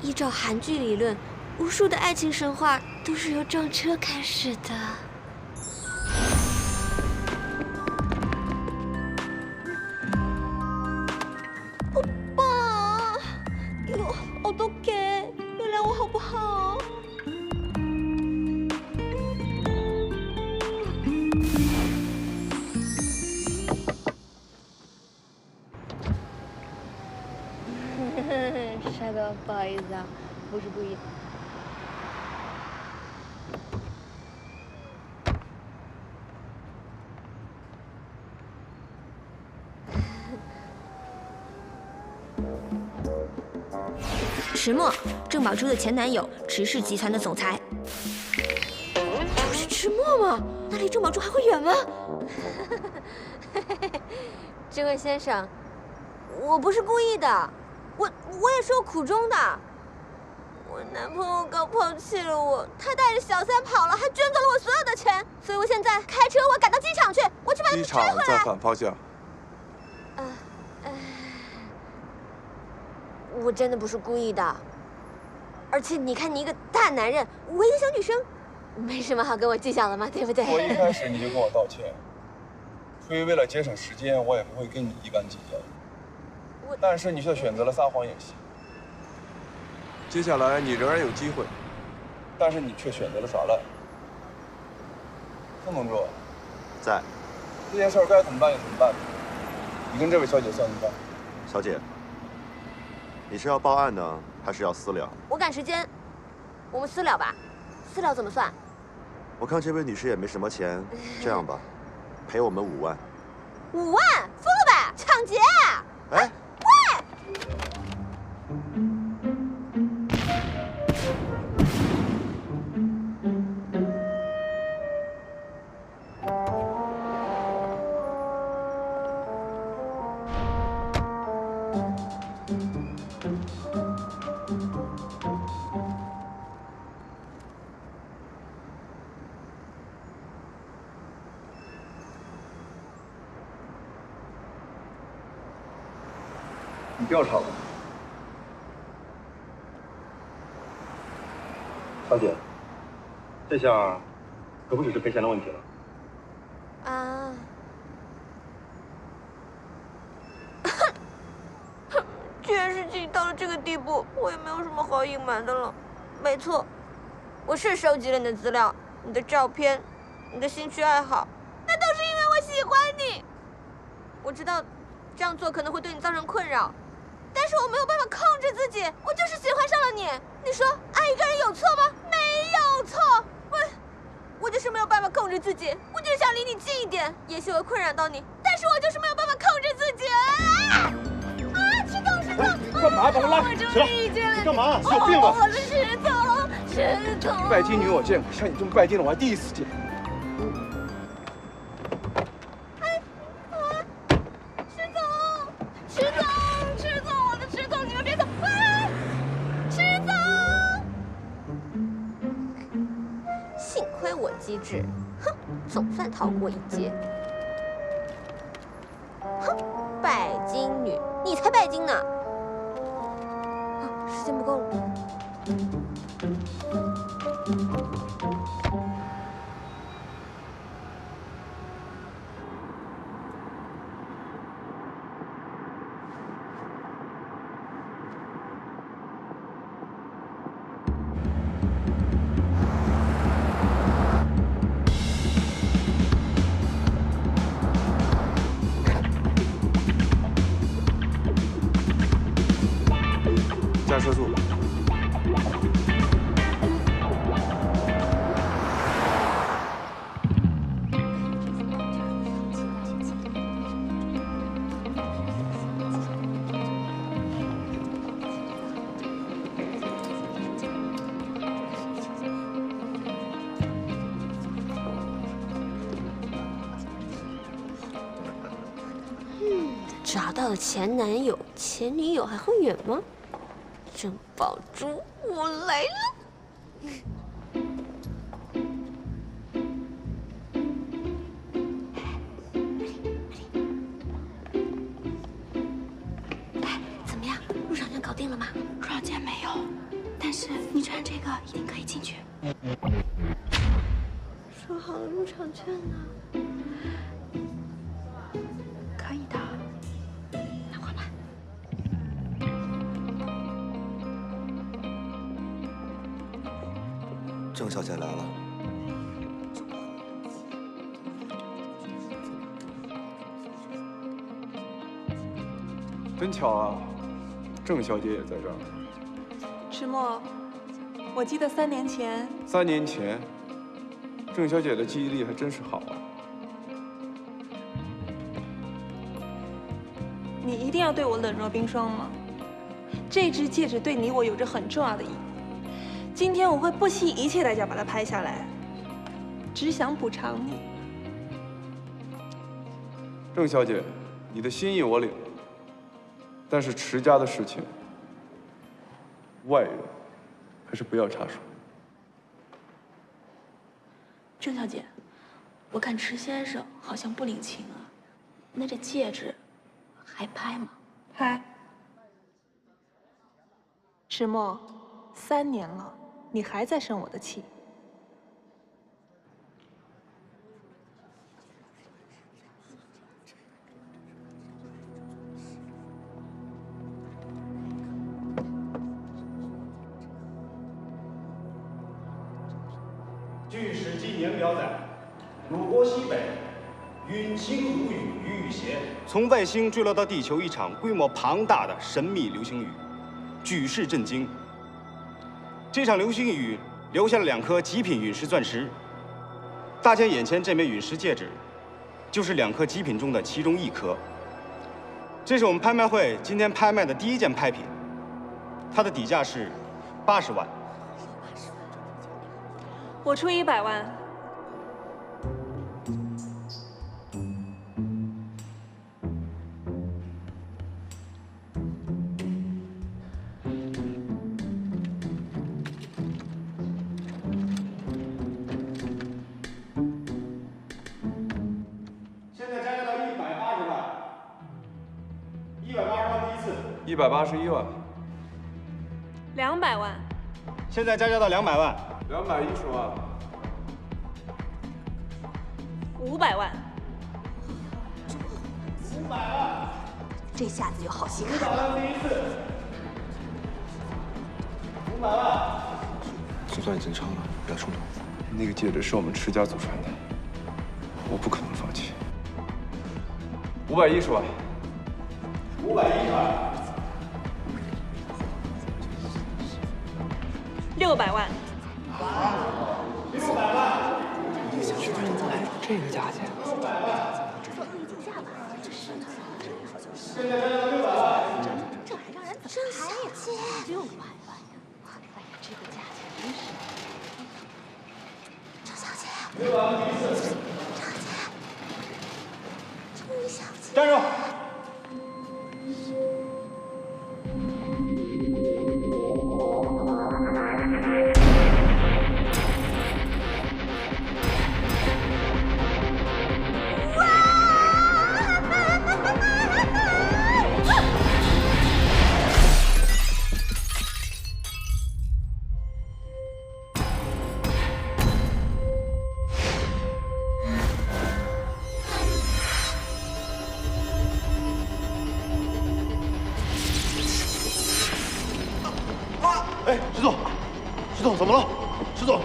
依照韩剧理论，无数的爱情神话都是由撞车开始的。오빠, 이거 어떡해? 原谅我好不好？ 帅哥，不好意思啊，不是故意。石墨，郑宝珠的前男友，池氏集团的总裁。不是池墨吗？那离郑宝珠还会远吗？这位先生，我不是故意的。 我也是有苦衷的。我男朋友刚抛弃了我，他带着小三跑了，还卷走了我所有的钱，所以我现在开车我赶到机场去，我去把他追回来。机场在反方向。我真的不是故意的。而且你看，你一个大男人，我一个小女生，没什么好跟我计较的嘛，对不对？我一开始你就跟我道歉，出于为了节省时间，我也不会跟你一般计较。 但是你却选择了撒谎演戏。接下来你仍然有机会，但是你却选择了耍赖。宋同志，在。这件事儿该怎么办就怎么办。你跟这位小姐算一算。小姐，你是要报案呢，还是要私了？我赶时间，我们私了吧。私了怎么算？我看这位女士也没什么钱，这样吧，赔我们5万。5万？疯了吧？抢劫！哎。 你调查我。小姐，这下可不只是赔钱的问题了。啊！既然事情到了这个地步，我也没有什么好隐瞒的了。没错，我是收集了你的资料、你的照片、你的兴趣爱好，那都是因为我喜欢你。我知道这样做可能会对你造成困扰。 但是我没有办法控制自己，我就是喜欢上了你。你说爱一个人有错吗？没有错，我就是没有办法控制自己，我就是想离你近一点。也许我困扰到你，但是我就是没有办法控制自己。石头，石头，干嘛？把我拉起来！你干嘛？是有病吧？我是石头，石头。拜金女我见过，像你这么拜金的我还第一次见。 机智，哼，总算逃过一劫。哼，拜金女，你才拜金呢！啊，时间不够了。加车速。找到了前男友，前女友还会远吗？郑宝珠，我来了！哎，怎么样？入场券搞定了吗？入场券没有。事，你穿这个一定可以进去。说好了入场券呢？可以的，那快吧。郑小姐来了。真巧啊，郑小姐也在这儿。迟墨，我记得3年前， 3年前，郑小姐的记忆力还真是好啊。你一定要对我冷若冰霜吗？这只戒指对你我有着很重要的意义。今天我会不惜一切代价把它拍下来，只想补偿你。郑小姐，你的心意我领了，但是迟家的事情，外人还是不要插手。郑小姐，我看迟先生好像不领情啊，那这戒指还拍吗？拍。迟墨，3年了，你还在生我的气。据《史记》年表载，鲁国西北，陨星如雨，雨雨斜，从外星坠落到地球一场规模庞大的神秘流星雨，举世震惊。这场流星雨留下了2颗极品陨石钻石。大家眼前这枚陨石戒指，就是2颗极品中的其中1颗。这是我们拍卖会今天拍卖的第1件拍品，它的底价是80万。我出100万。现在加价到180万，180万第一次181万200万。现在加价到200万，210万500万。，500万这下子有好戏看。 ，500万第一次，500万。总算已经成了，不要冲动。那个戒指是我们迟家祖传的，我不可能放弃。510万，510万600万。 ，600万，这个价钱，现在加价到600万，这还让人怎么拍呀？600万呀！哎呀，这个价钱真是。郑小姐，600万第一次，郑小姐，郑小姐，站住！哎，石总，石总怎么了？石总，